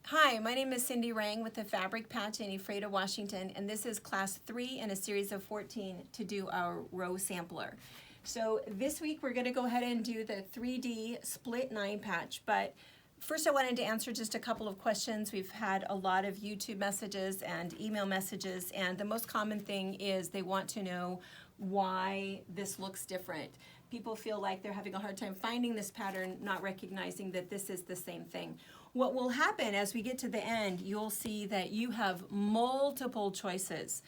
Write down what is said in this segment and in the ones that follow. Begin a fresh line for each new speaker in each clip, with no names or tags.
Hi, my name is Cindy Rang with the Fabric Patch in Ephrata, Washington, and this is class 3 in a series of 14 to do our row sampler. So this week we're going to go ahead and do the 3D split 9 patch, but first I wanted to answer just a couple of questions. We've had a lot of YouTube messages and email messages, and the most common thing is they want to know why this looks different. People feel like they're having a hard time finding this pattern, not recognizing that this is the same thing. What will happen as we get to the end, you'll see that you have multiple choices.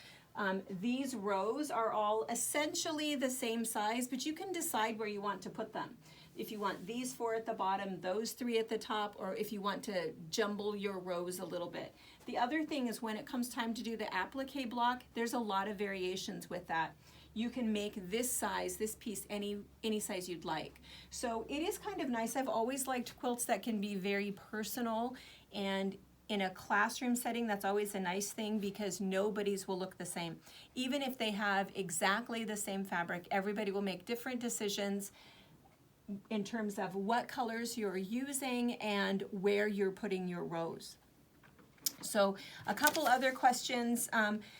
These rows are all essentially the same size, but you can decide where you want to put them. If you want these 4 at the bottom, those 3 at the top, or if you want to jumble your rows a little bit. The other thing is when it comes time to do the applique block, there's a lot of variations with that. You can make this size, this piece, any size you'd like. So it is kind of nice. I've always liked quilts that can be very personal, and in a classroom setting, that's always a nice thing because nobody's will look the same. Even if they have exactly the same fabric, everybody will make different decisions in terms of what colors you're using and where you're putting your rows. So a couple other questions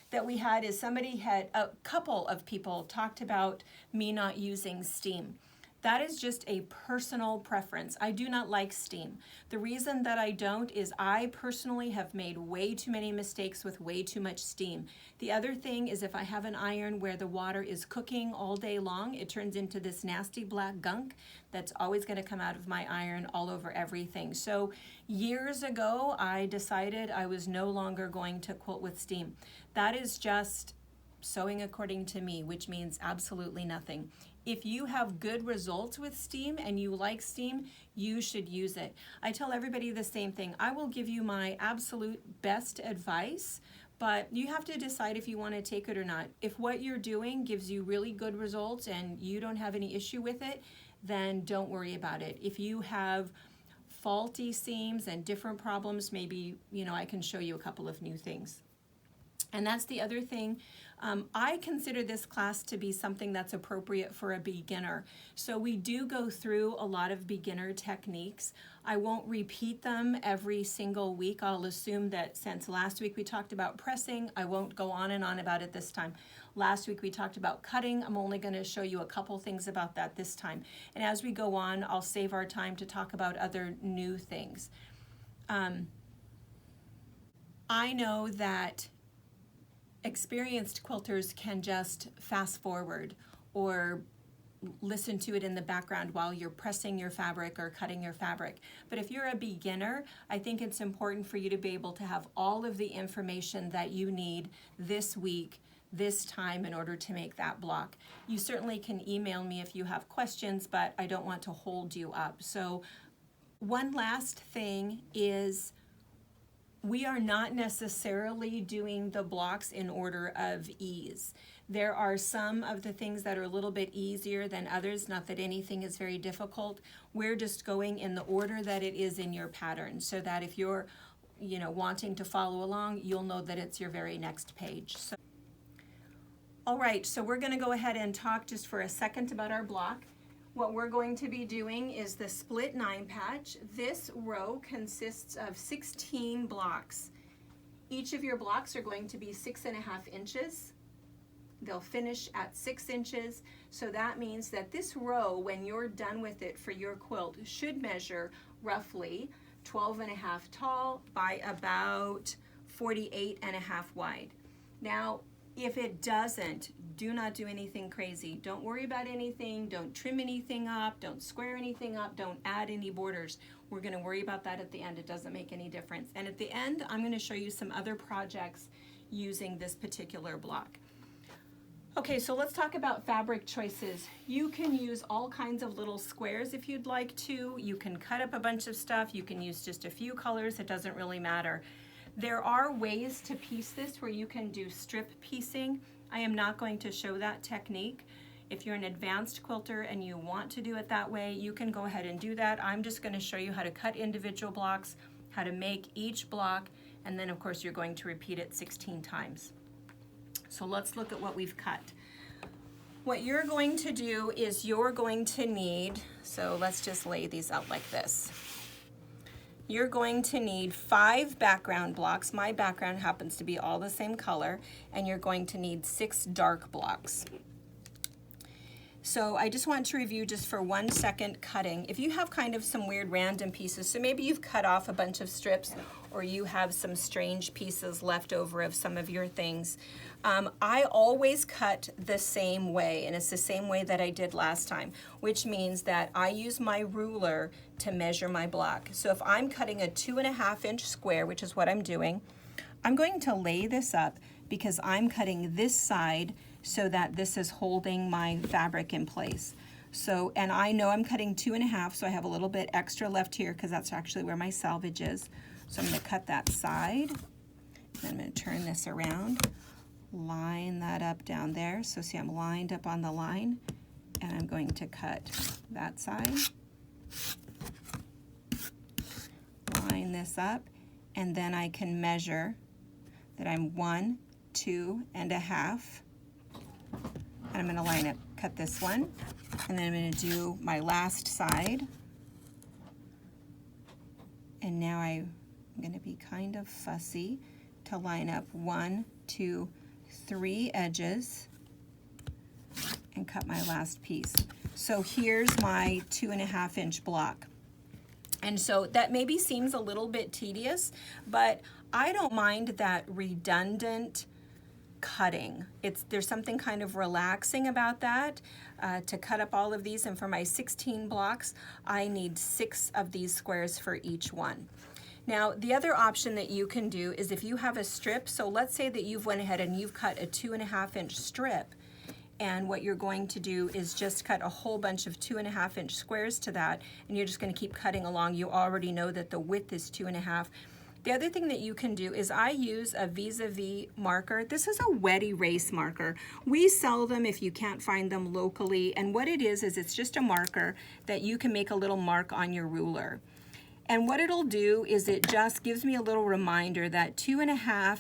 that we had is a couple of people talked about me not using steam. That is just a personal preference. I do not like steam. The reason that I don't is I personally have made way too many mistakes with way too much steam. The other thing is if I have an iron where the water is cooking all day long, it turns into this nasty black gunk that's always going to come out of my iron all over everything. So years ago, I decided I was no longer going to quilt with steam. That is just sewing according to me, which means absolutely nothing. If you have good results with steam and you like steam, you should use it. I tell everybody the same thing. I will give you my absolute best advice, but you have to decide if you want to take it or not. If what you're doing gives you really good results and you don't have any issue with it, then don't worry about it. If you have faulty seams and different problems, maybe, I can show you a couple of new things. And that's the other thing. I consider this class to be something that's appropriate for a beginner. So we do go through a lot of beginner techniques. I won't repeat them every single week. I'll assume that since last week we talked about pressing, I won't go on and on about it this time. Last week we talked about cutting. I'm only going to show you a couple things about that this time. And as we go on, I'll save our time to talk about other new things. I know that experienced quilters can just fast forward or listen to it in the background while you're pressing your fabric or cutting your fabric. But if you're a beginner, I think it's important for you to be able to have all of the information that you need this week, this time, in order to make that block. You certainly can email me if you have questions, but I don't want to hold you up. So one last thing is we are not necessarily doing the blocks in order of ease. There are some of the things that are a little bit easier than others, not that anything is very difficult. We're just going in the order that it is in your pattern so that if you're wanting to follow along, you'll know that it's your very next page. All right, so we're going to go ahead and talk just for a second about our block. What we're going to be doing is the split 9 patch. This row consists of 16 blocks. Each of your blocks are going to be 6.5 inches. They'll finish at 6 inches. So that means that this row, when you're done with it for your quilt, should measure roughly 12.5 tall by about 48.5 wide. Now, if it doesn't, do not do anything crazy. Don't worry about anything. Don't trim anything up. Don't square anything up. Don't add any borders. We're going to worry about that at the end. It doesn't make any difference. And at the end, I'm going to show you some other projects using this particular block. Okay, so let's talk about fabric choices. You can use all kinds of little squares if you'd like to. You can cut up a bunch of stuff. You can use just a few colors. It doesn't really matter. There are ways to piece this where you can do strip piecing. I am not going to show that technique. If you're an advanced quilter and you want to do it that way, you can go ahead and do that. I'm just going to show you how to cut individual blocks, how to make each block, and then of course you're going to repeat it 16 times. So let's look at what we've cut. What you're going to do is you're going to need, so let's just lay these out like this. you're going to need 5 background blocks. My background happens to be all the same color, and you're going to need 6 dark blocks. So I just want to review just for 1 second cutting. If you have kind of some weird random pieces, so maybe you've cut off a bunch of strips or you have some strange pieces left over of some of your things, I always cut the same way, and it's the same way that I did last time, which means that I use my ruler to measure my block. So if I'm cutting a 2.5 inch square, which is what I'm doing, I'm going to lay this up because I'm cutting this side so that this is holding my fabric in place. So, and I know I'm cutting 2.5, so I have a little bit extra left here because that's actually where my selvage is. So I'm going to cut that side, and I'm going to turn this around, line that up down there. So see, I'm lined up on the line, and I'm going to cut that side, line this up, and then I can measure that I'm 1, 2.5. And I'm going to line up, cut this one, and then I'm going to do my last side. And now I'm going to be kind of fussy to line up 1, 2, 3 edges and cut my last piece. So here's my 2.5 inch block. And so that maybe seems a little bit tedious, but I don't mind that redundant cutting. There's something kind of relaxing about that, to cut up all of these. And for my 16 blocks, I need 6 of these squares for each one. Now, the other option that you can do is if you have a strip, so let's say that you've went ahead and you've cut a 2.5 inch strip, and what you're going to do is just cut a whole bunch of 2.5 inch squares to that, and you're just going to keep cutting along. You already know that the width is 2.5. The other thing that you can do is I use a Vis-a-Vis marker. This is a wet erase marker. We sell them if you can't find them locally, and what it is it's just a marker that you can make a little mark on your ruler. And what it'll do is it just gives me a little reminder that 2.5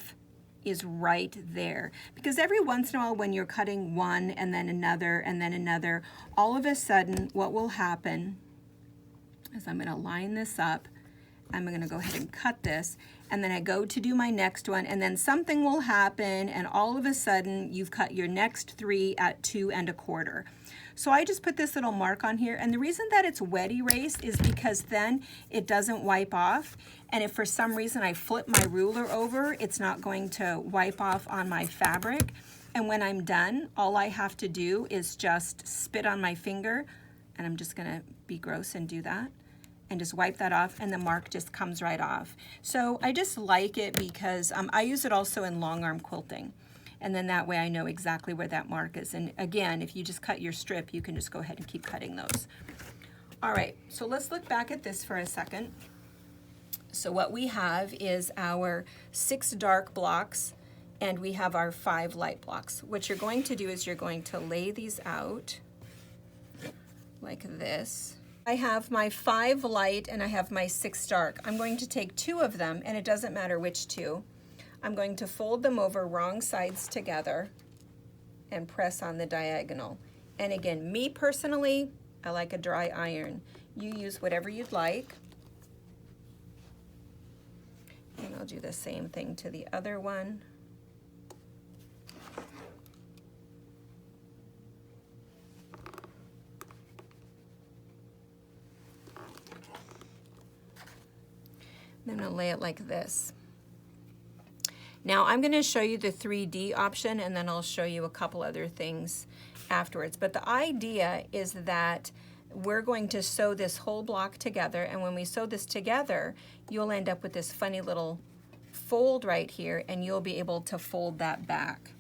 is right there. Because every once in a while when you're cutting one and then another, all of a sudden what will happen is I'm going to line this up. I'm going to go ahead and cut this, and then I go to do my next one, and then something will happen, and all of a sudden you've cut your next 3 at 2.25. So I just put this little mark on here, and the reason that it's wet erase is because then it doesn't wipe off, and if for some reason I flip my ruler over, it's not going to wipe off on my fabric. And when I'm done, all I have to do is just spit on my finger, and I'm just going to be gross and do that, and just wipe that off, and the mark just comes right off. So I just like it because I use it also in long arm quilting, and then that way I know exactly where that mark is. And again, if you just cut your strip, you can just go ahead and keep cutting those. All right, so let's look back at this for a second. So what we have is our 6 dark blocks, and we have our 5 light blocks. What you're going to do is you're going to lay these out like this. I have my 5 light and I have my 6 dark. I'm going to take 2 of them, and it doesn't matter which 2. I'm going to fold them over wrong sides together and press on the diagonal. And again, me personally, I like a dry iron. You use whatever you'd like. And I'll do the same thing to the other one. I'm going to lay it like this. Now I'm going to show you the 3D option, and then I'll show you a couple other things afterwards. But the idea is that we're going to sew this whole block together, and when we sew this together, you'll end up with this funny little fold right here, and you'll be able to fold that back.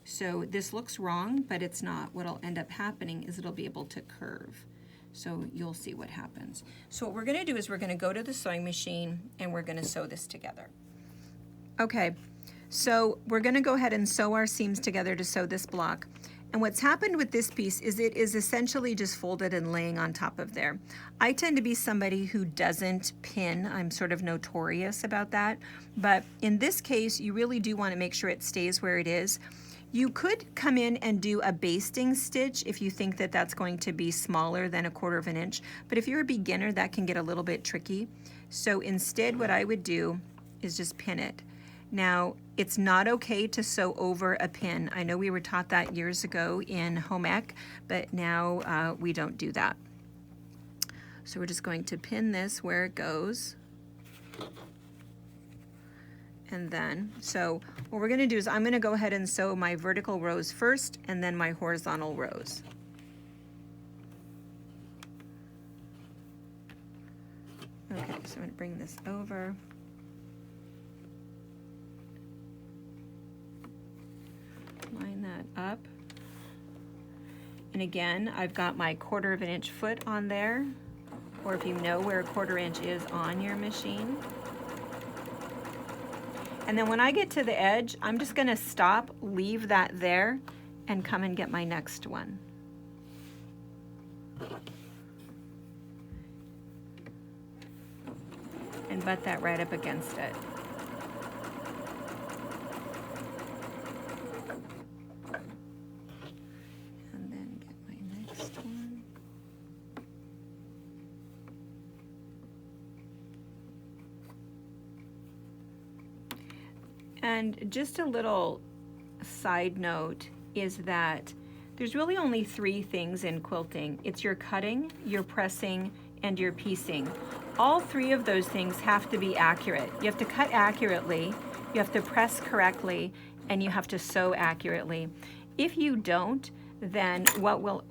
So this looks wrong, but it's not. What'll end up happening is it'll be able to curve. So you'll see what happens. So what we're going to do is we're going to go to the sewing machine, and we're going to sew this together. Okay, so we're going to go ahead and sew our seams together to sew this block. And what's happened with this piece is it is essentially just folded and laying on top of there. I tend to be somebody who doesn't pin. I'm sort of notorious about that. But in this case, you really do want to make sure it stays where it is. You could come in and do a basting stitch if you think that that's going to be smaller than 1/4 inch, but if you're a beginner, that can get a little bit tricky. So instead, what I would do is just pin it. Now, it's not okay to sew over a pin. I know we were taught that years ago in home ec, but now we don't do that. So we're just going to pin this where it goes. And then, so what we're gonna do is I'm gonna go ahead and sew my vertical rows first and then my horizontal rows. Okay, so I'm gonna bring this over. Line that up. And again, I've got my 1/4 inch foot on there, or if you know where a 1/4 inch is on your machine. And then when I get to the edge, I'm just gonna stop, leave that there, and come and get my next one. And butt that right up against it. And then get my next one. And just a little side note is that there's really only 3 things in quilting. It's your cutting, your pressing, and your piecing. All 3 of those things have to be accurate. You have to cut accurately, you have to press correctly, and you have to sew accurately. If you don't, then what will,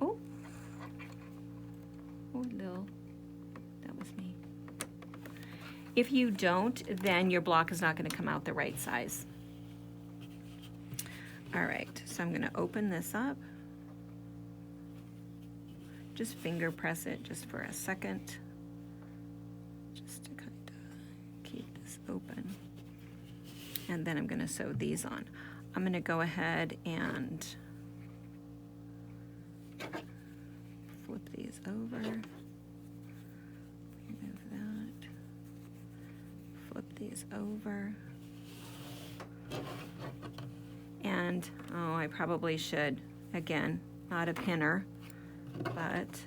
Lil, that was me. If you don't, then your block is not going to come out the right size. All right, so I'm going to open this up. Just finger press it just for a second, just to kind of keep this open. And then I'm going to sew these on. I'm going to go ahead and flip these over. Remove that. Flip these over. And, I probably should, again, not a pinner, but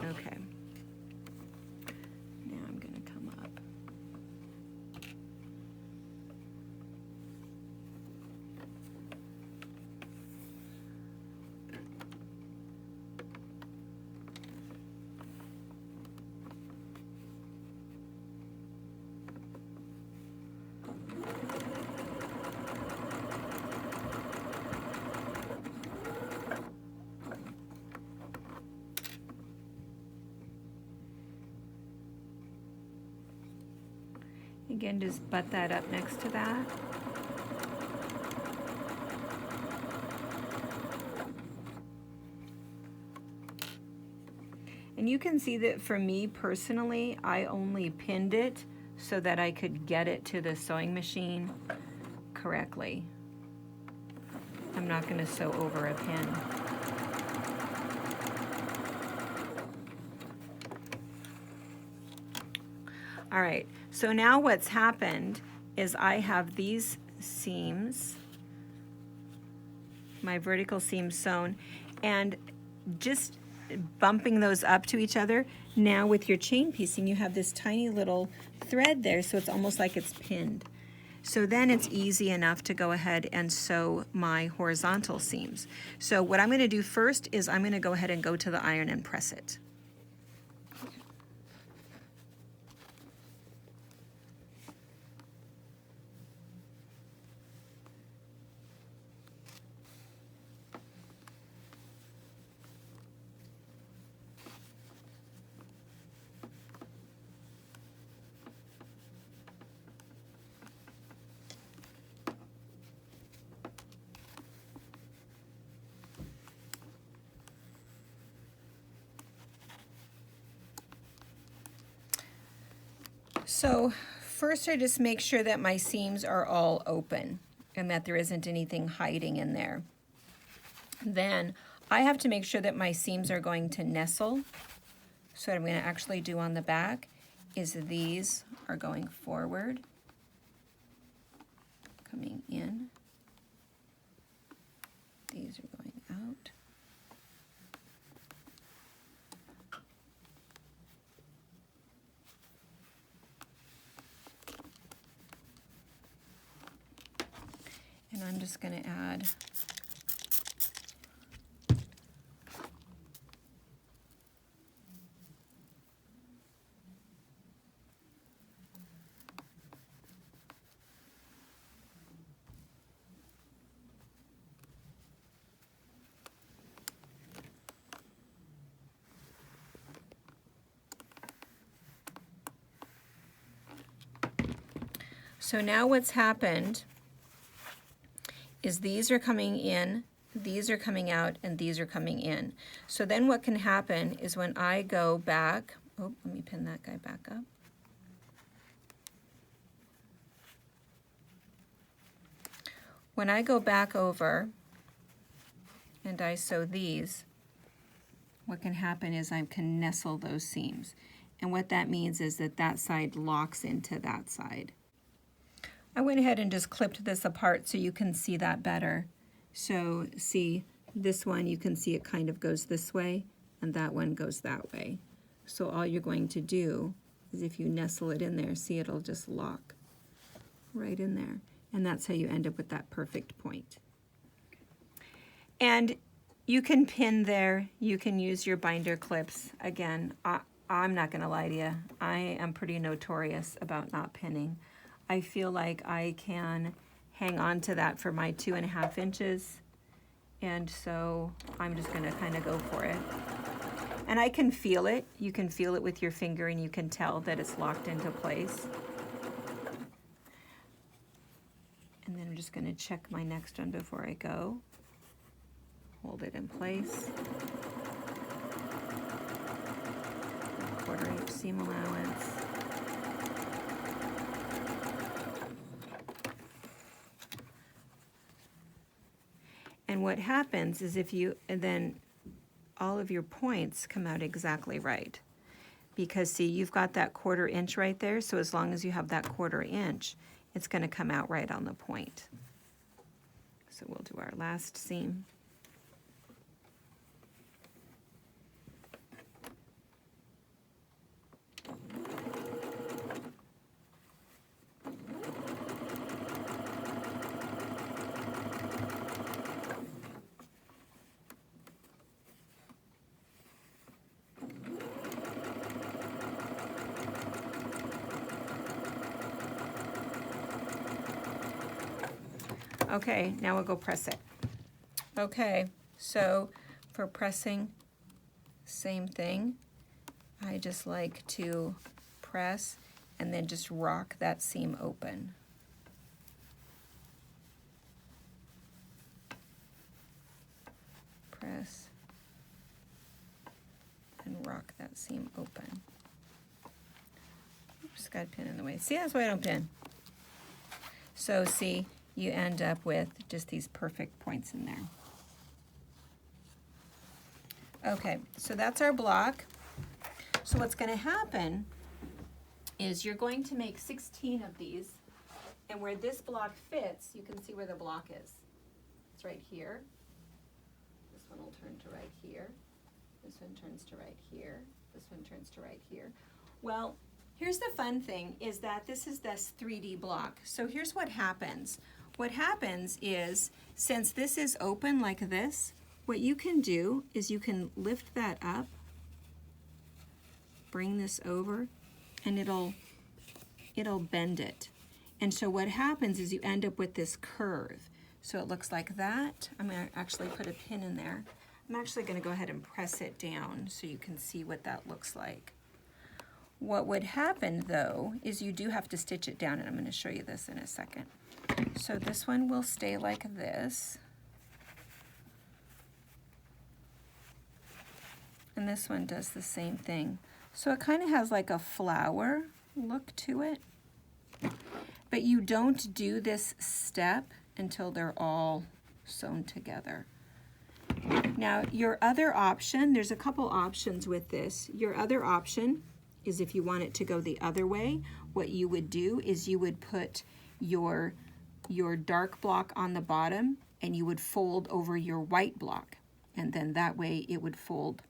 okay. Now I'm going to come up. Again, just butt that up next to that. And you can see that for me personally, I only pinned it so that I could get it to the sewing machine correctly. I'm not going to sew over a pin. All right, so now what's happened is I have these seams, my vertical seams sewn, and just bumping those up to each other. Now with your chain piecing, you have this tiny little thread there, so it's almost like it's pinned. So then it's easy enough to go ahead and sew my horizontal seams. So what I'm going to do first is I'm going to go ahead and go to the iron and press it. So first I just make sure that my seams are all open and that there isn't anything hiding in there. Then I have to make sure that my seams are going to nestle. So what I'm going to actually do on the back is these are going forward, coming in. These are going out. And I'm just going to add so now what's happened is these are coming in, these are coming out, and these are coming in. So then what can happen is when I go back, oh, let me pin that guy back up. When I go back over and I sew these, what can happen is I can nestle those seams. And what that means is that that side locks into that side. I went ahead and just clipped this apart so you can see that better. So see, this one you can see it kind of goes this way, and that one goes that way. So all you're going to do is if you nestle it in there, see it'll just lock right in there. And that's how you end up with that perfect point. And you can pin there, you can use your binder clips. Again, I'm not gonna lie to you, I am pretty notorious about not pinning. I feel like I can hang on to that for my 2.5 inches. And so I'm just gonna kind of go for it. And I can feel it. You can feel it with your finger and you can tell that it's locked into place. And then I'm just gonna check my next one before I go. Hold it in place. 1/4 inch seam allowance. And what happens is and then all of your points come out exactly right. Because see, you've got that 1/4 inch right there, so as long as you have that 1/4 inch, it's gonna come out right on the point. So we'll do our last seam. Okay, now we'll go press it. Okay, so for pressing, same thing. I just like to press and then just rock that seam open. Press and rock that seam open. Oops, got a pin in the way. See, that's why I don't pin. So see, you end up with just these perfect points in there. Okay, so that's our block. So what's going to happen is you're going to make 16 of these, and where this block fits, you can see where the block is. It's right here. This one will turn to right here. This one turns to right here. This one turns to right here. Well, here's the fun thing is that this is this 3D block. So here's what happens. What happens is, since this is open like this, what you can do is you can lift that up, bring this over, and it'll bend it. And so what happens is you end up with this curve. So it looks like that. I'm gonna actually put a pin in there. I'm actually gonna go ahead and press it down so you can see what that looks like. What would happen though is you do have to stitch it down, and I'm gonna show you this in a second. So this one will stay like this. And this one does the same thing. So it kind of has like a flower look to it. But you don't do this step until they're all sewn together. Now your other option, there's a couple options with this. Your other option is if you want it to go the other way, what you would do is you would put your dark block on the bottom and you would fold over your white block. And then that way it would fold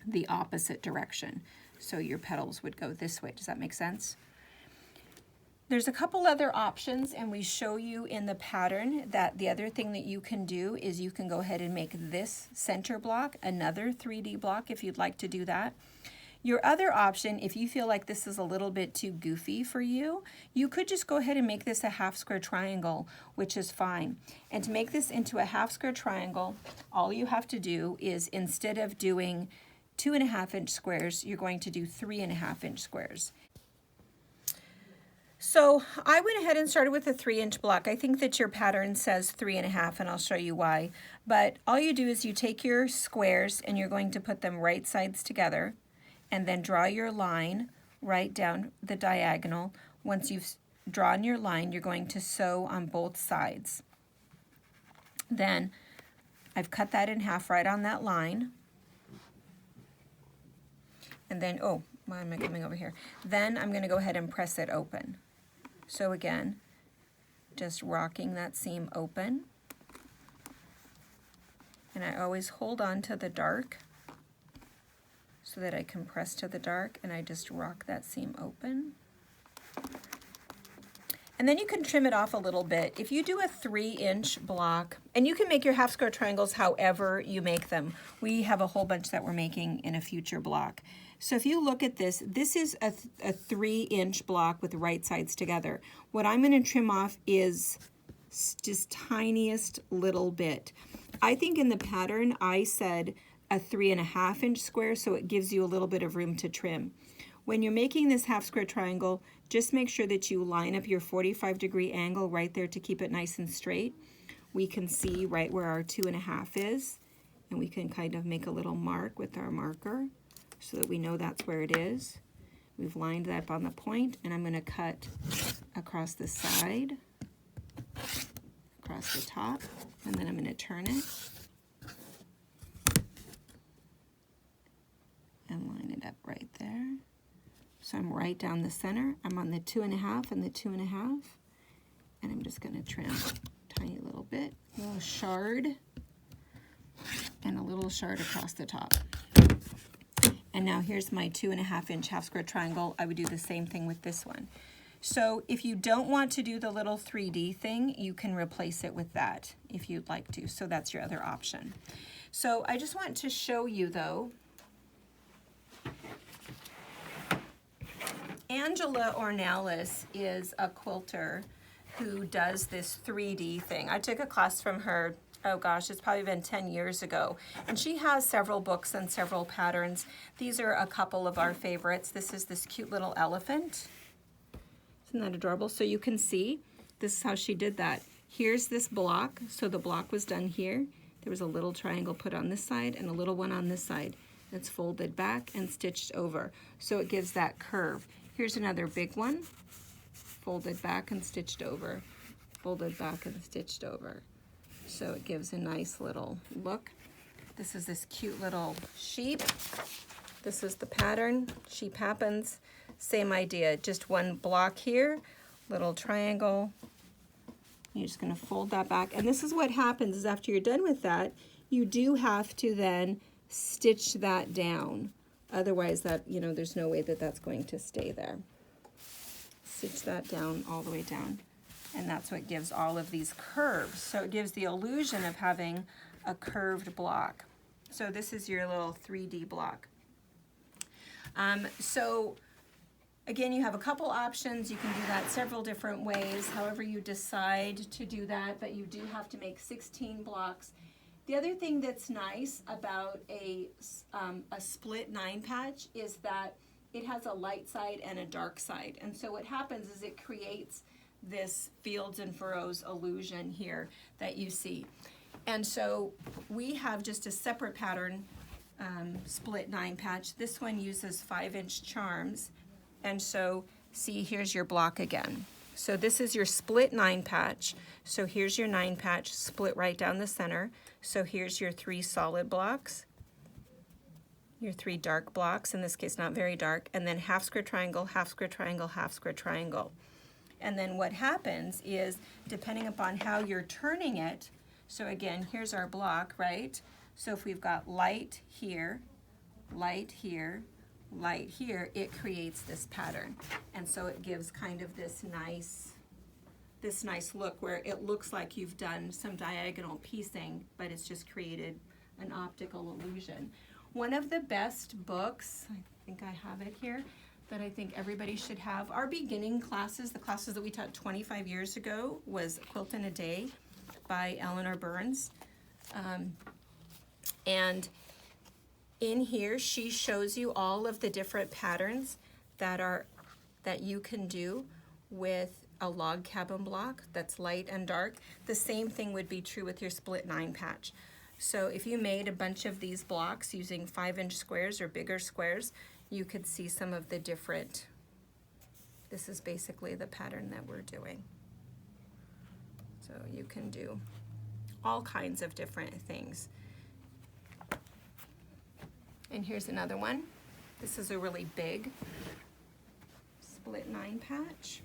the opposite direction. So your petals would go this way. Does that make sense? There's a couple other options, and we show you in the pattern that the other thing that you can do is you can go ahead and make this center block another 3D block if you'd like to do that. Your other option, if you feel like this is a little bit too goofy for you, you could just go ahead and make this a half square triangle, which is fine. And to make this into a half square triangle, all you have to do is, instead of doing 2.5 inch squares, you're going to do 3.5 inch squares. So I went ahead and started with a 3-inch block. I think that your pattern says 3.5, and I'll show you why. But all you do is you take your squares and you're going to put them right sides together, and then draw your line right down the diagonal. Once you've drawn your line, you're going to sew on both sides. Then I've cut that in half right on that line. And then, oh, why am I coming over here? Then I'm going to go ahead and press it open. So again, just rocking that seam open. And I always hold on to the dark so that I can press to the dark, and I just rock that seam open. And then you can trim it off a little bit. If you do a 3-inch block, and you can make your half square triangles however you make them. We have a whole bunch that we're making in a future block. So if you look at this, this is a 3-inch block with the right sides together. What I'm going to trim off is just tiniest little bit. I think in the pattern I said a 3.5 inch square, so it gives you a little bit of room to trim. When you're making this half square triangle, just make sure that you line up your 45-degree angle right there to keep it nice and straight. We can see right where our 2.5 is, and we can kind of make a little mark with our marker so that we know that's where it is. We've lined that up on the point, and I'm going to cut across the side, across the top, and then I'm going to turn it and line it up right there. So I'm right down the center. I'm on the 2.5 and the 2.5, and I'm just going to trim a tiny little bit, a little shard, and a little shard across the top. And now here's my 2.5 inch half square triangle. I would do the same thing with this one. So if you don't want to do the little 3D thing, you can replace it with that if you'd like to. So that's your other option. So I just want to show you though, Angela Ornelas is a quilter who does this 3D thing. I took a class from her, oh gosh, it's probably been 10 years ago. And she has several books and several patterns. These are a couple of our favorites. This is this cute little elephant. Isn't that adorable? So you can see, this is how she did that. Here's this block. So the block was done here. There was a little triangle put on this side and a little one on this side. It's folded back and stitched over. So it gives that curve. Here's another big one, folded back and stitched over, folded back and stitched over. So it gives a nice little look. This is this cute little sheep. This is the pattern, Sheep Happens. Same idea, just one block here, little triangle. You're just gonna fold that back. And this is what happens is after you're done with that, you do have to then stitch that down. Otherwise, that, you know, there's no way that that's going to stay there. Stitch that down all the way down. And that's what gives all of these curves. So it gives the illusion of having a curved block. So this is your little 3D block. So again, you have a couple options. You can do that several different ways, however you decide to do that, but you do have to make 16 blocks. The other thing that's nice about a split 9 patch is that it has a light side and a dark side. And so what happens is it creates this fields and furrows illusion here that you see. And so we have just a separate pattern, split 9 patch. This one uses 5-inch charms. And so see, here's your block again. So this is your split 9 patch. So here's your 9 patch split right down the center. So here's your 3 solid blocks. your 3 dark blocks, in this case not very dark, and then half square triangle, half square triangle, half square triangle. And then what happens is, depending upon how you're turning it, so again, here's our block, right? So if we've got light here, light here, light here, it creates this pattern. And so it gives kind of this nice look where it looks like you've done some diagonal piecing, but it's just created an optical illusion. One of the best books, I think I have it here, that I think everybody should have. Our beginning classes, the classes that we taught 25 years ago, was Quilt in a Day by Eleanor Burns. And in here, she shows you all of the different patterns that you can do with a log cabin block that's light and dark. The same thing would be true with your split 9 patch. So if you made a bunch of these blocks using 5-inch squares or bigger squares, you could see some of the different, this is basically the pattern that we're doing. So you can do all kinds of different things. And here's another one. This is a really big split 9 patch.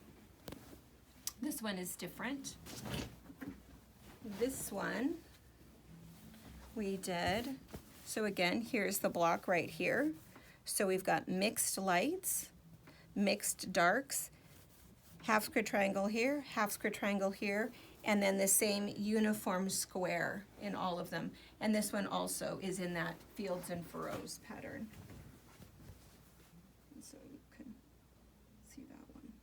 This one is different. This one we did, so again, here's the block right here. So we've got mixed lights, mixed darks, half square triangle here, half square triangle here, and then the same uniform square in all of them. And this one also is in that fields and furrows pattern. And so you can see that one.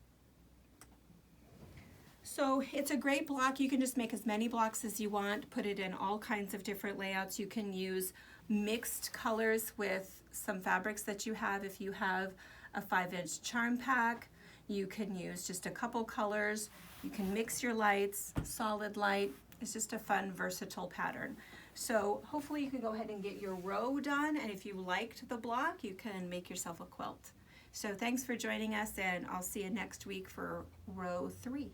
So it's a great block. You can just make as many blocks as you want, put it in all kinds of different layouts. You can use mixed colors with some fabrics that you have. If you have a 5-inch charm pack, you can use just a couple colors. You can mix your lights, solid light. It's just a fun, versatile pattern. So hopefully you can go ahead and get your row done, and if you liked the block, you can make yourself a quilt. So thanks for joining us, and I'll see you next week for row 3.